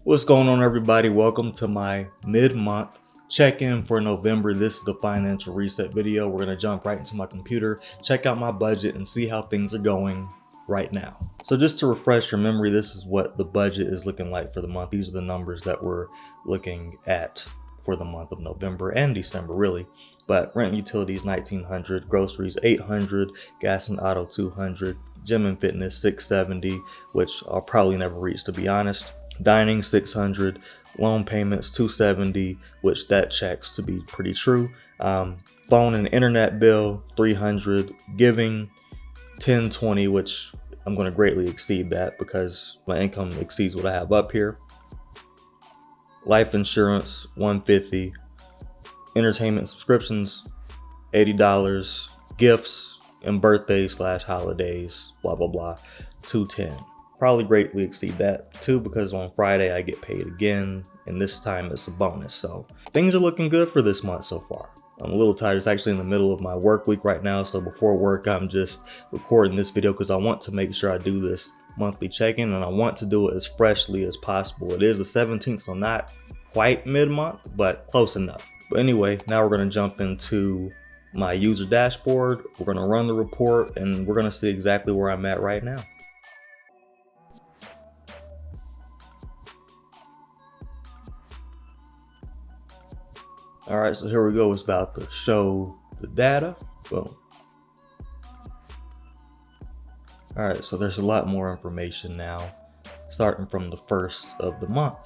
What's going on, everybody? Welcome to my mid-month check-in for November. This is the financial reset video. We're going to jump right into my computer, check out my budget, and see how things are going right now. So just to refresh your memory, this is what the budget is looking like for the month. These are the numbers that we're looking at for the month of November and December, really. But rent and utilities, $1,900, groceries, $800, gas and auto, $200, gym and fitness, $670, which I'll probably never reach, to be honest. Dining, $600, loan payments, $270, which that checks to be pretty true. Phone and internet bill, $300, giving, $1,020, which I'm going to greatly exceed that because my income exceeds what I have up here. Life insurance, $150, entertainment subscriptions, $80, gifts and birthdays / holidays, blah blah blah, $210. Probably greatly exceed that too because on Friday I get paid again, and this time it's a bonus. So things are looking good for this month so far. I'm a little tired. It's actually in the middle of my work week right now, so before work I'm just recording this video because I want to make sure I do this monthly check-in, and I want to do it as freshly as possible. It is the 17th, so not quite mid-month, but close enough. But anyway, now we're going to jump into my user dashboard. We're going to run the report, and we're going to see exactly where I'm at right now. All right, so here we go. It's about to show the data. Boom. All right, so there's a lot more information now, starting from the first of the month.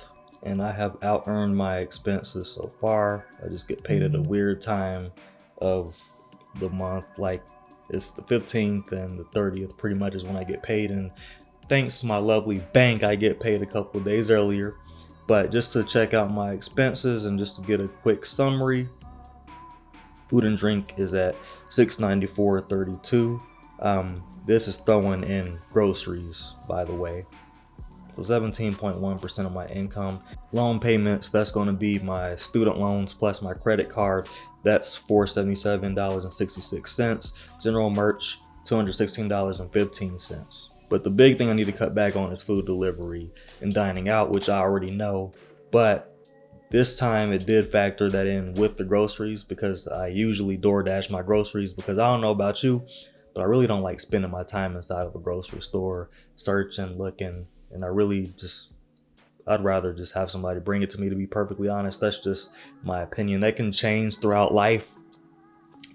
And I have out-earned my expenses so far. I just get paid at a weird time of the month, like it's the 15th and the 30th pretty much is when I get paid. And thanks to my lovely bank, I get paid a couple of days earlier. But just to check out my expenses and just to get a quick summary, food and drink is at $694.32. This is throwing in groceries, by the way. So 17.1% of my income. Loan payments, that's going to be my student loans plus my credit card. That's $477.66. General merch, $216.15. But the big thing I need to cut back on is food delivery and dining out, which I already know. But this time it did factor that in with the groceries because I usually DoorDash my groceries because I don't know about you, but I really don't like spending my time inside of a grocery store, searching, looking, and I'd rather just have somebody bring it to me, to be perfectly honest. That's just my opinion. That can change throughout life.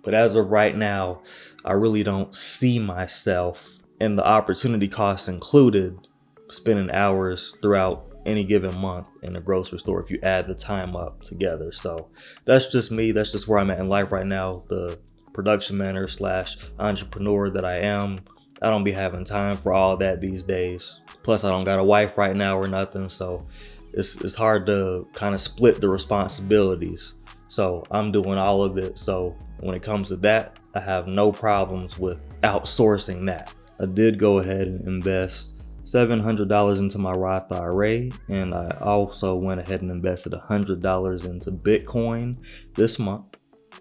But as of right now, I really don't see myself, and the opportunity costs included, spending hours throughout any given month in a grocery store if you add the time up together. So that's just me. That's just where I'm at in life right now. The production manager / entrepreneur that I am, I don't be having time for all that these days. Plus I don't got a wife right now or nothing, so it's hard to kind of split the responsibilities. So I'm doing all of it. So when it comes to that, I have no problems with outsourcing that. I did go ahead and invest $700 into my Roth IRA, and I also went ahead and invested $100 into Bitcoin this month.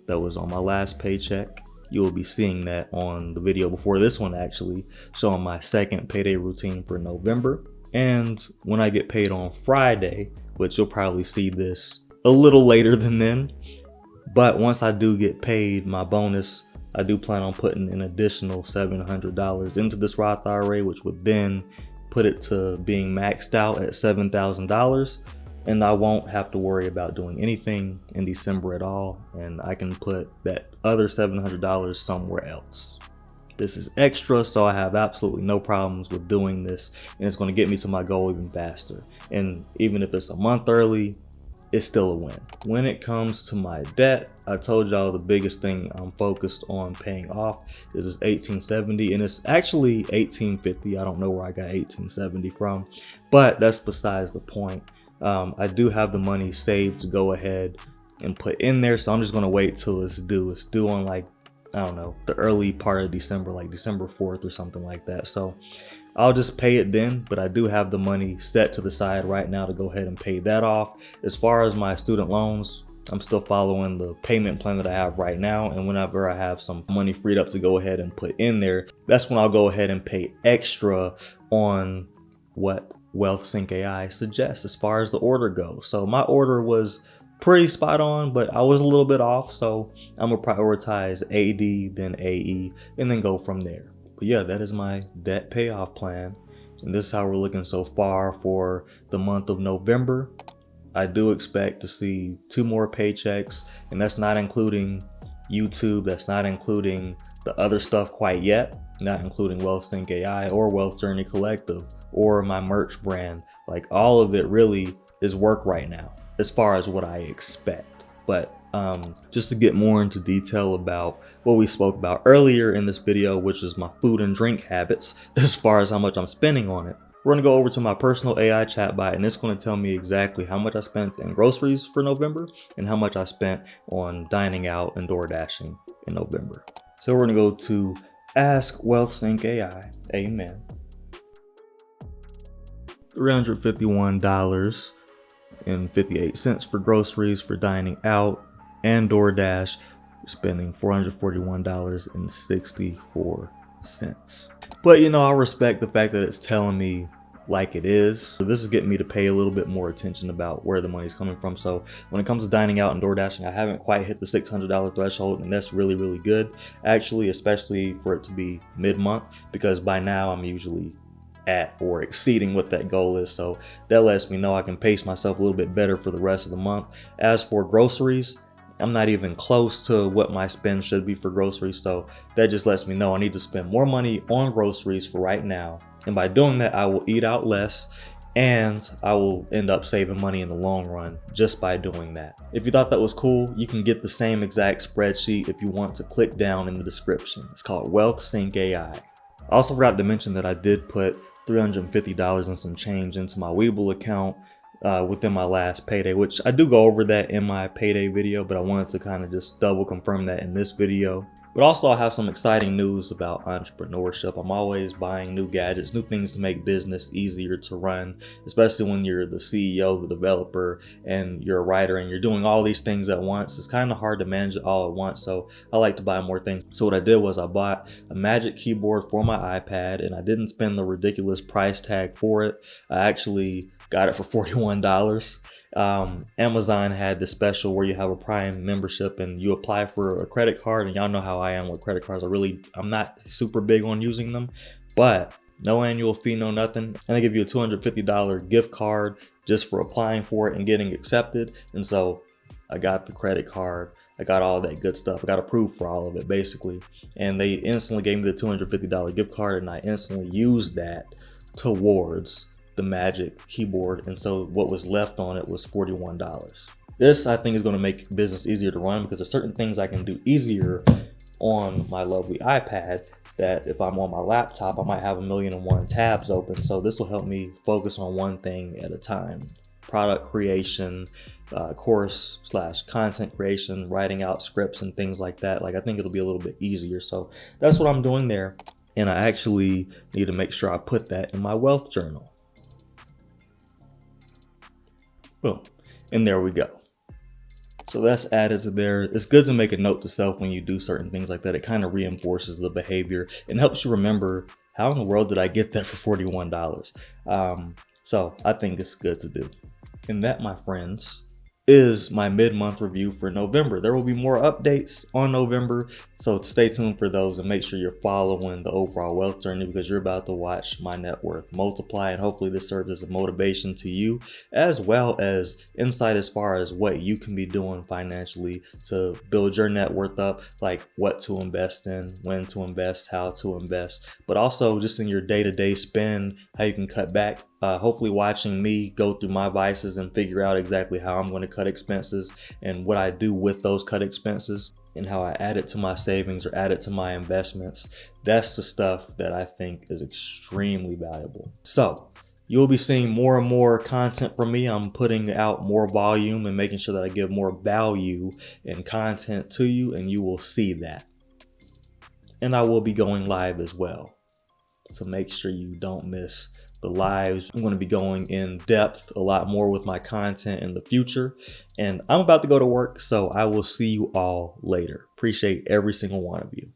That was on my last paycheck. You will be seeing that on the video before this one, actually showing my second payday routine for November. And when I get paid on Friday, which you'll probably see this a little later than then, but once I do get paid my bonus, I do plan on putting an additional $700 into this Roth IRA, which would then put it to being maxed out at $7,000. And I won't have to worry about doing anything in December at all. And I can put that other $700 somewhere else. This is extra, so I have absolutely no problems with doing this. And it's going to get me to my goal even faster. And even if it's a month early, it's still a win. When it comes to my debt, I told y'all the biggest thing I'm focused on paying off is this $1,870, and it's actually $1,850. I don't know where I got $1,870 from, but that's besides the point. I do have the money saved to go ahead and put in there, so I'm just gonna wait till it's due. It's due on, like, I don't know, the early part of December, like December 4th or something like that. So I'll just pay it then, but I do have the money set to the side right now to go ahead and pay that off. As far as my student loans, I'm still following the payment plan that I have right now, and whenever I have some money freed up to go ahead and put in there, that's when I'll go ahead and pay extra on WealthSync AI suggests as far as the order goes. So my order was pretty spot on, but I was a little bit off. So I'm gonna prioritize AD, then AE, and then go from there. But yeah, that is my debt payoff plan. And this is how we're looking so far for the month of November. I do expect to see 2 more paychecks, and that's not including YouTube, that's not including the other stuff quite yet, not including WealthSync AI or Wealth Journey Collective or my merch brand. Like, all of it really is work right now as far as what I expect. But just to get more into detail about what we spoke about earlier in this video, which is my food and drink habits, as far as how much I'm spending on it, we're gonna go over to my personal AI chatbot, and it's gonna tell me exactly how much I spent in groceries for November and how much I spent on dining out and door dashing in November. So we're gonna go to Ask WealthSync AI, amen. $351.58 for groceries for dining out and DoorDash, spending $441.64. But you know, I respect the fact that it's telling me like it is. So this is getting me to pay a little bit more attention about where the money's coming from. So when it comes to dining out and door dashing, I haven't quite hit the $600 threshold, and that's really, really good actually, especially for it to be mid-month, because by now I'm usually at or exceeding what that goal is. So that lets me know I can pace myself a little bit better for the rest of the month. As for groceries, I'm not even close to what my spend should be for groceries. So that just lets me know I need to spend more money on groceries for right now. And by doing that, I will eat out less, and I will end up saving money in the long run just by doing that. If you thought that was cool, you can get the same exact spreadsheet if you want to click down in the description. It's called WealthSync AI. I also forgot to mention that I did put $350 and some change into my Webull account within my last payday, which I do go over that in my payday video, but I wanted to kind of just double confirm that in this video. But also I have some exciting news about entrepreneurship. I'm always buying new gadgets, new things to make business easier to run, especially when you're the CEO, the developer, and you're a writer and you're doing all these things at once. It's kind of hard to manage it all at once, so I like to buy more things. So what I did was I bought a Magic Keyboard for my iPad, and I didn't spend the ridiculous price tag for it. I actually got it for $41. Amazon had this special where you have a Prime membership and you apply for a credit card, and y'all know how I am with credit cards. I'm not super big on using them, but no annual fee, no nothing, and they give you a $250 gift card just for applying for it and getting accepted. And so I got the credit card, I got all that good stuff, I got approved for all of it basically, and they instantly gave me the $250 gift card, and I instantly used that towards the Magic Keyboard, and so what was left on it was $41. This, I think, is going to make business easier to run, because there's certain things I can do easier on my lovely iPad that if I'm on my laptop I might have 1,000,001 tabs open. So this will help me focus on one thing at a time. Product creation, course/content creation, writing out scripts and things like that. Like, I think it'll be a little bit easier. So that's what I'm doing there, and I actually need to make sure I put that in my wealth journal. Boom, and there we go. So that's added to there. It's good to make a note to self when you do certain things like that. It kind of reinforces the behavior and helps you remember, how in the world did I get that for $41? So I think it's good to do. And that, my friends, is my mid-month review for November. There will be more updates on November, so stay tuned for those, and make sure you're following the overall wealth journey, because you're about to watch my net worth multiply, and hopefully this serves as a motivation to you, as well as insight as far as what you can be doing financially to build your net worth up, like what to invest in, when to invest, how to invest, but also just in your day-to-day spend, how you can cut back. Hopefully watching me go through my vices and figure out exactly how I'm going to cut expenses and what I do with those cut expenses, and how I add it to my savings or add it to my investments. That's the stuff that I think is extremely valuable. So you'll be seeing more and more content from me. I'm putting out more volume and making sure that I give more value and content to you, and you will see that. And I will be going live as well, so make sure you don't miss the lives. I'm going to be going in depth a lot more with my content in the future, and I'm about to go to work, so I will see you all later. Appreciate every single one of you.